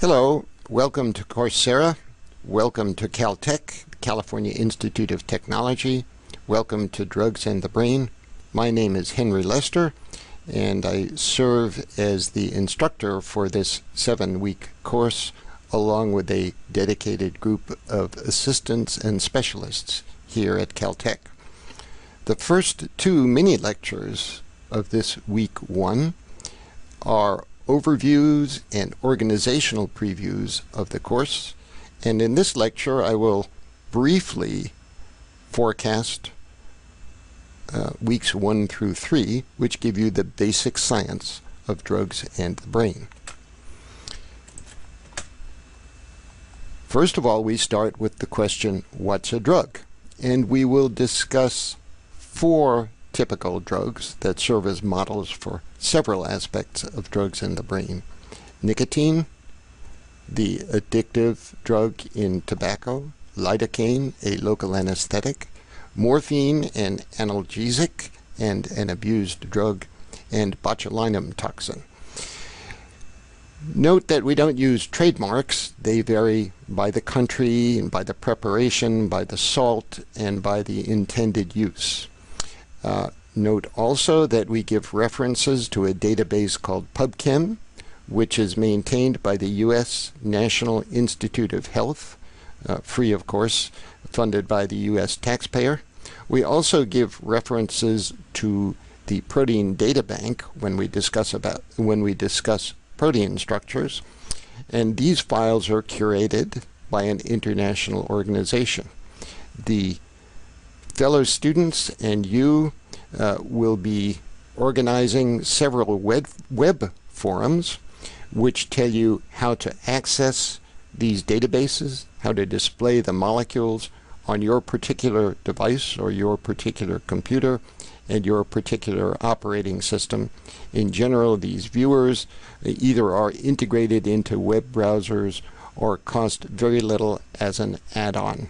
Hello, welcome to Coursera, welcome to Caltech, California Institute of Technology, welcome to Drugs and the Brain. My name is Henry Lester, and I serve as the instructor for this 7-week course, along with a dedicated group of assistants and specialists here at Caltech. The first 2 mini lectures of this week 1 are overviews and organizational previews of the course, and in this lecture I will briefly forecast weeks 1 through 3, which give you the basic science of drugs and the brain. First of all, we start with the question, what's a drug? And we will discuss 4 typical drugs that serve as models for several aspects of drugs in the brain. Nicotine, the addictive drug in tobacco, lidocaine, a local anesthetic, morphine, an analgesic and an abused drug, and botulinum toxin. Note that we don't use trademarks. They vary by the country, and by the preparation, by the salt, and by the intended use. Note also that we give references to a database called PubChem, which is maintained by the U.S. National Institute of Health, free of course, funded by the U.S. taxpayer. We also give references to the Protein Data Bank when we discuss protein structures, and these files are curated by an international organization. The fellow students and you will be organizing several web forums which tell you how to access these databases, how to display the molecules on your particular device or your particular computer and your particular operating system. In general, these viewers either are integrated into web browsers or cost very little as an add-on,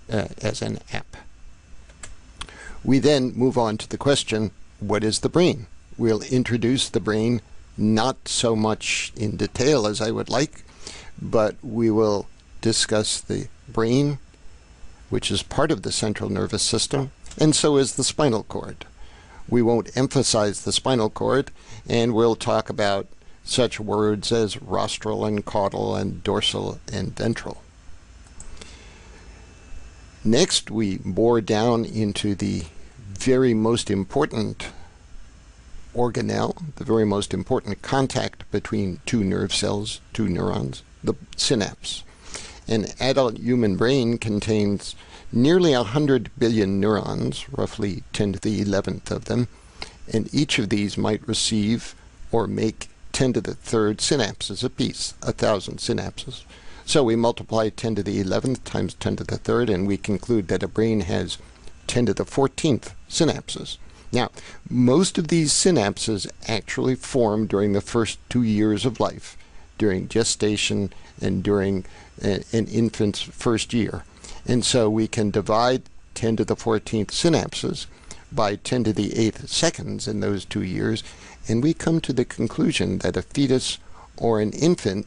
as an app. We then move on to the question, what is the brain? We'll introduce the brain not so much in detail as I would like, but we will discuss the brain, which is part of the central nervous system, and so is the spinal cord. We won't emphasize the spinal cord, and we'll talk about such words as rostral and caudal and dorsal and ventral. Next, we bore down into the very most important organelle, the very most important contact between 2 nerve cells, 2 neurons, the synapse. An adult human brain contains nearly 100 billion neurons, roughly 10 to the 11th of them, and each of these might receive or make 10 to the 3rd synapses apiece, 1,000 synapses. So we multiply 10 to the 11th times 10 to the 3rd, and we conclude that a brain has 10 to the 14th synapses. Now, most of these synapses actually form during the first 2 years of life, during gestation and during an infant's first year. And so we can divide 10 to the 14th synapses by 10 to the 8th seconds in those 2 years, and we come to the conclusion that a fetus or an infant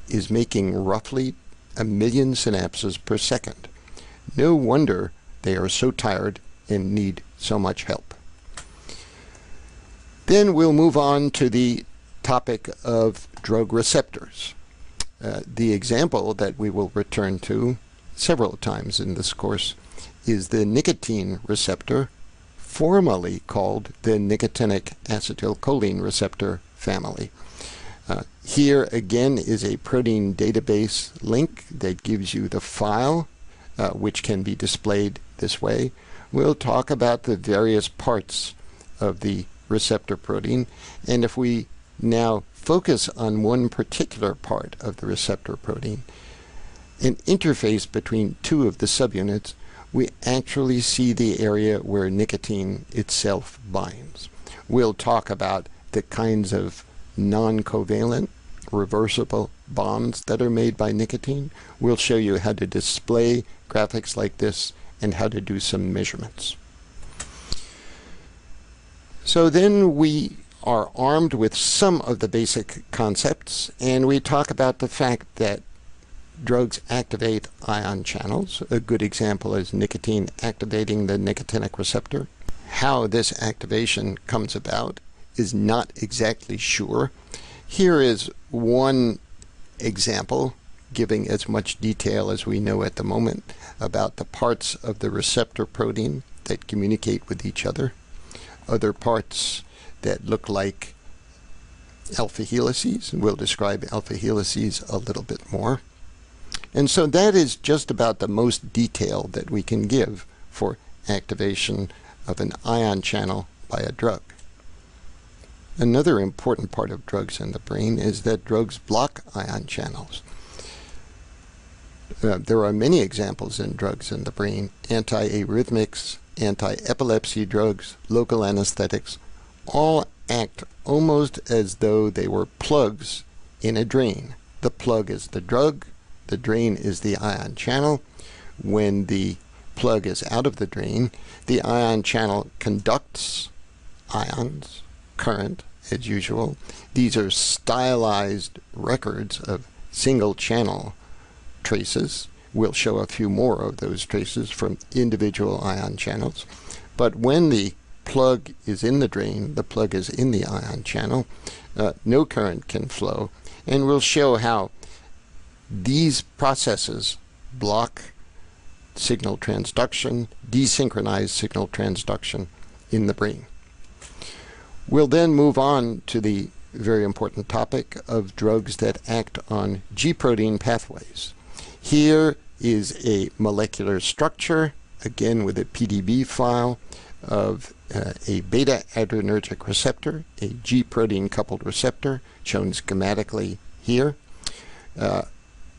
is making roughly 1 million synapses per second. No wonder they are so tired and need so much help. Then we'll move on to the topic of drug receptors. The example that we will return to several times in this course is the nicotine receptor, formerly called the nicotinic acetylcholine receptor family. Here again is a protein database link that gives you the file which can be displayed this way. We'll talk about the various parts of the receptor protein, and if we now focus on one particular part of the receptor protein, an interface between 2 of the subunits, we actually see the area where nicotine itself binds. We'll talk about the kinds of non-covalent, reversible bonds that are made by nicotine. We'll show you how to display graphics like this and how to do some measurements. So then we are armed with some of the basic concepts, and we talk about the fact that drugs activate ion channels. A good example is nicotine activating the nicotinic receptor. How this activation comes about is not exactly sure. Here is one example giving as much detail as we know at the moment about the parts of the receptor protein that communicate with each other. Other parts that look like alpha helices. We'll describe alpha helices a little bit more. And so that is just about the most detail that we can give for activation of an ion channel by a drug. Another important part of drugs in the brain is that drugs block ion channels. There are many examples in drugs in the brain: antiarrhythmics, anti-epilepsy drugs, local anesthetics, all act almost as though they were plugs in a drain. The plug is the drug, the drain is the ion channel. When the plug is out of the drain, the ion channel conducts ions, current as usual. These are stylized records of single channel traces. We'll show a few more of those traces from individual ion channels. But when the plug is in the drain, the plug is in the ion channel, no current can flow. And we'll show how these processes block signal transduction, desynchronize signal transduction in the brain. We'll then move on to the very important topic of drugs that act on G-protein pathways. Here is a molecular structure, again with a PDB file, of a beta-adrenergic receptor, a G-protein coupled receptor, shown schematically here.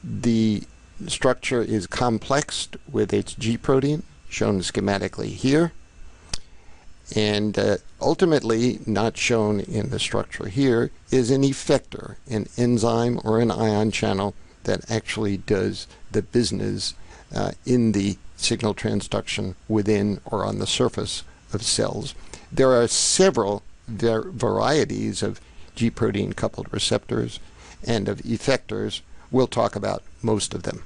The structure is complexed with its G-protein, shown schematically here. And ultimately, not shown in the structure here, is an effector, an enzyme or an ion channel that actually does the business in the signal transduction within or on the surface of cells. There are several varieties of G-protein coupled receptors and of effectors. We'll talk about most of them.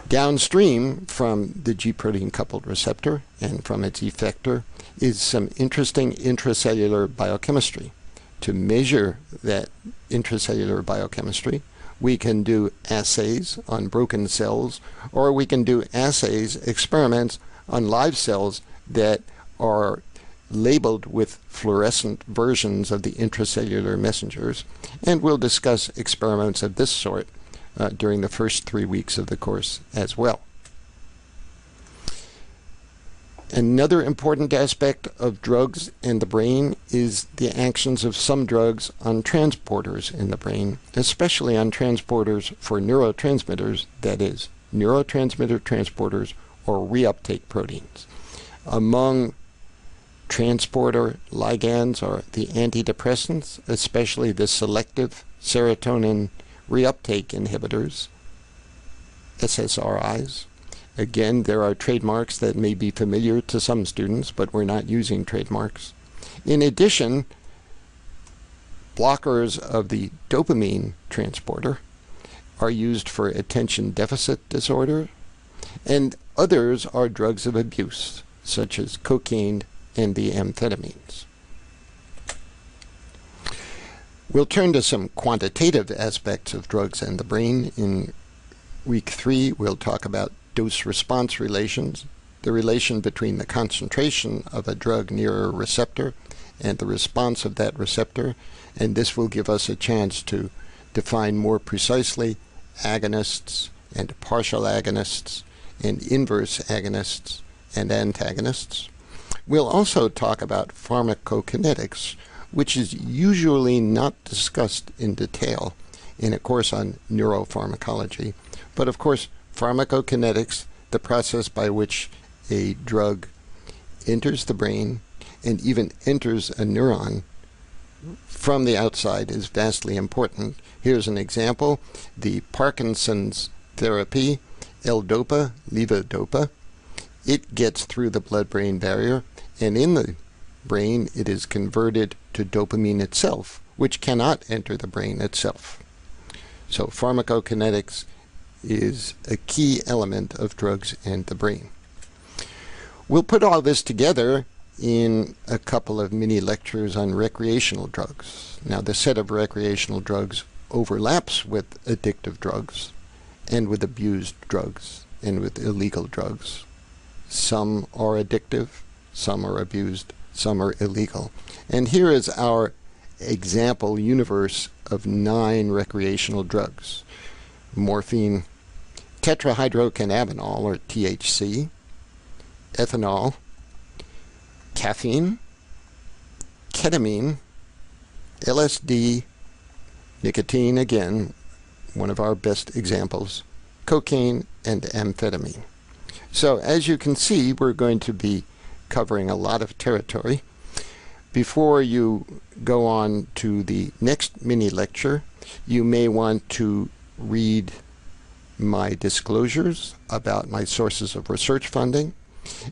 Downstream from the G-protein coupled receptor and from its effector is some interesting intracellular biochemistry. To measure that intracellular biochemistry, we can do assays on broken cells, or we can do assays, experiments on live cells that are labeled with fluorescent versions of the intracellular messengers, and we'll discuss experiments of this sort during the first 3 weeks of the course as well. Another important aspect of drugs in the brain is the actions of some drugs on transporters in the brain, especially on transporters for neurotransmitters, that is, neurotransmitter transporters or reuptake proteins. Among transporter ligands are the antidepressants, especially the selective serotonin reuptake inhibitors, SSRIs. Again, there are trademarks that may be familiar to some students, but we're not using trademarks. In addition, blockers of the dopamine transporter are used for attention deficit disorder, and others are drugs of abuse, such as cocaine and the amphetamines. We'll turn to some quantitative aspects of drugs and the brain. In week 3, we'll talk about dose-response relations, the relation between the concentration of a drug near a receptor and the response of that receptor, and this will give us a chance to define more precisely agonists and partial agonists and inverse agonists and antagonists. We'll also talk about pharmacokinetics, which is usually not discussed in detail in a course on neuropharmacology, but of course pharmacokinetics, the process by which a drug enters the brain and even enters a neuron from the outside, is vastly important. Here's an example: the Parkinson's therapy, L-DOPA, levodopa. It gets through the blood-brain barrier, and in the brain, it is converted to dopamine itself, which cannot enter the brain itself. So pharmacokinetics is a key element of drugs and the brain. We'll put all this together in a couple of mini lectures on recreational drugs. Now, the set of recreational drugs overlaps with addictive drugs and with abused drugs and with illegal drugs. Some are addictive, some are abused, some are illegal. And here is our example universe of 9 recreational drugs: morphine, tetrahydrocannabinol, or THC, ethanol, caffeine, ketamine, LSD, nicotine, again, one of our best examples, cocaine, and amphetamine. So as you can see, we're going to be covering a lot of territory. Before you go on to the next mini lecture, you may want to read my disclosures about my sources of research funding,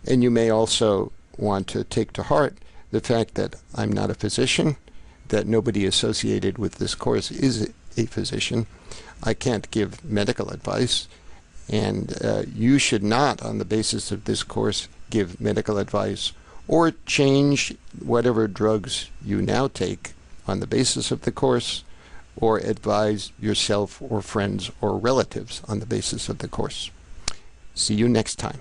and you may also want to take to heart the fact that I'm not a physician, that nobody associated with this course is a physician. I can't give medical advice, and you should not, on the basis of this course, give medical advice or change whatever drugs you now take on the basis of the course, or advise yourself or friends or relatives on the basis of the course. See you next time.